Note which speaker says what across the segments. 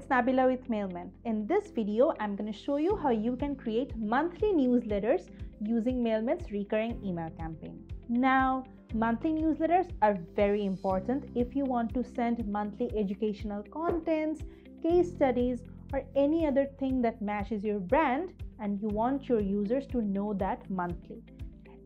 Speaker 1: it's Nabila with Mailment. In this video, I'm going to show you how you can create monthly newsletters using Mailment's recurring email campaign. Now, monthly newsletters are very important if you want to send monthly educational contents, case studies, or any other thing that matches your brand and you want your users to know that monthly.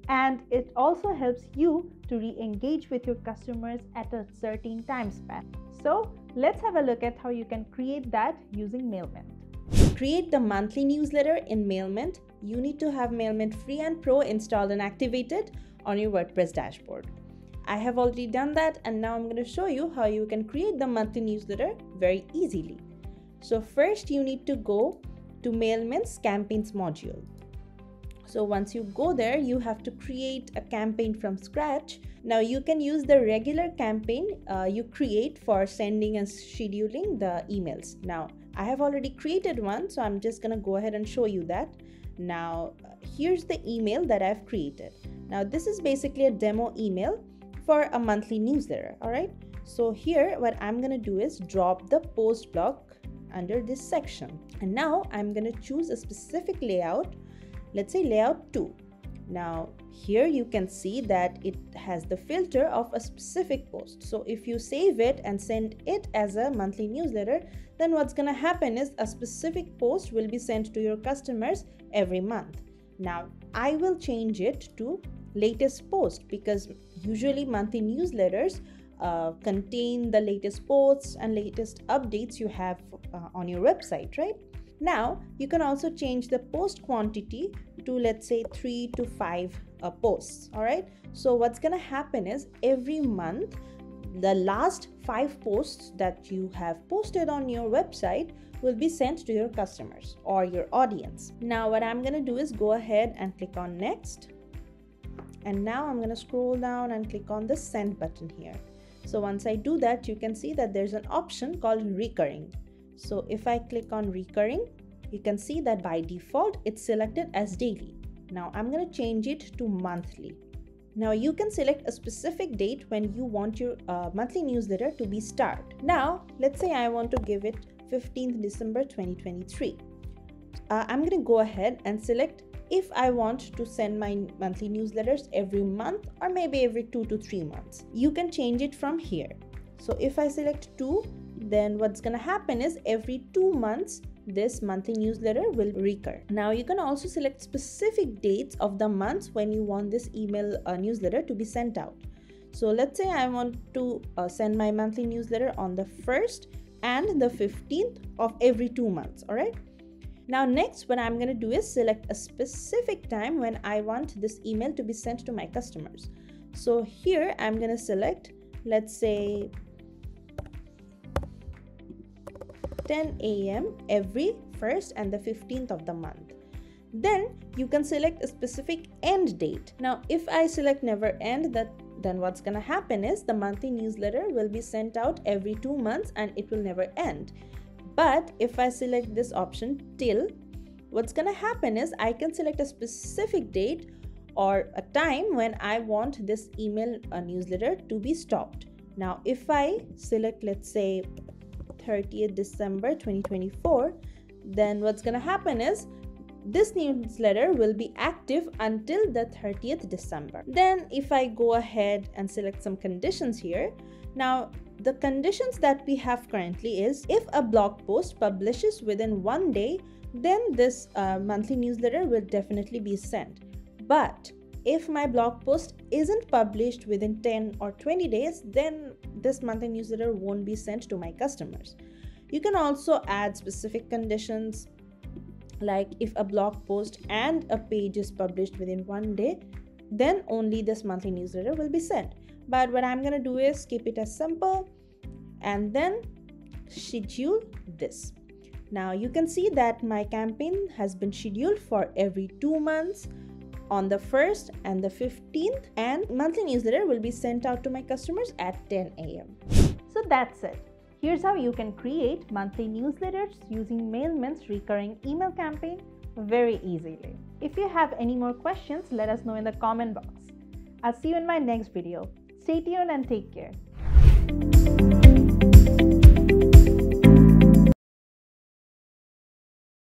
Speaker 1: And it also helps you to re-engage with your customers at a certain time span. So let's have a look at how you can create that using Mailment. To create the monthly newsletter in Mailment, you need to have Mailment Free and Pro installed and activated on your WordPress dashboard. I have already done that, and now I'm going to show you how you can create the monthly newsletter very easily. So first you need to go to Mailment's campaigns module. So once you go there, you have to create a campaign from scratch. Now you can use the regular campaign you create for sending and scheduling the emails. Now I have already created one, so I'm just gonna go ahead and show you that. Now here's the email that I've created. Now this is basically a demo email for a monthly newsletter. All right, so here what I'm gonna do is drop the post block under this section, and now I'm gonna choose a specific layout. Let's say layout 2. Now here you can see that it has the filter of a specific post. So if you save it and send it as a monthly newsletter, then what's gonna happen is a specific post will be sent to your customers every month. Now I will change it to latest post because usually monthly newsletters contain the latest posts and latest updates you have on your website, right? Now you can also change the post quantity to, let's say, 3 to 5 posts. All right, so what's gonna happen is every month the last 5 posts that you have posted on your website will be sent to your customers or your audience. Now what I'm gonna do is go ahead and click on next, and now I'm gonna scroll down and click on the send button here. So once I do that, you can see that there's an option called recurring. So if I click on recurring, you can see that by default it's selected as daily. Now I'm going to change it to monthly. Now you can select a specific date when you want your monthly newsletter to be started. Now let's say I want to give it 15th December 2023. I'm going to go ahead and select if I want to send my monthly newsletters every month or maybe every 2 to 3 months. You can change it from here. So if I select 2, then what's gonna happen is every 2 months this monthly newsletter will recur. Now you can also select specific dates of the months when you want this email newsletter to be sent out. So let's say I want to send my monthly newsletter on the 1st and the 15th of every 2 months. All right, now next what I'm gonna do is select a specific time when I want this email to be sent to my customers. So here I'm gonna select, let's say, 10 a.m. every 1st and the 15th of the month. Then you can select a specific end date. Now if I select never end, then what's gonna happen is the monthly newsletter will be sent out every 2 months and it will never end. But if I select this option till, what's gonna happen is I can select a specific date or a time when I want this email newsletter to be stopped. Now if I select, let's say, 30th December 2024, then what's gonna happen is this newsletter will be active until the 30th December. Then if I go ahead and select some conditions here, now the conditions that we have currently is if a blog post publishes within 1 day, then this monthly newsletter will definitely be sent. But if my blog post isn't published within 10 or 20 days, then this monthly newsletter won't be sent to my customers. You can also add specific conditions, like if a blog post and a page is published within 1 day, then only this monthly newsletter will be sent. But what I'm gonna do is keep it as simple and then schedule this. Now you can see that my campaign has been scheduled for every 2 months on the 1st and the 15th, and monthly newsletter will be sent out to my customers at 10 a.m. So that's it. Here's how you can create monthly newsletters using Mailment's recurring email campaign very easily. If you have any more questions, let us know in the comment box. I'll see you in my next video. Stay tuned and take care.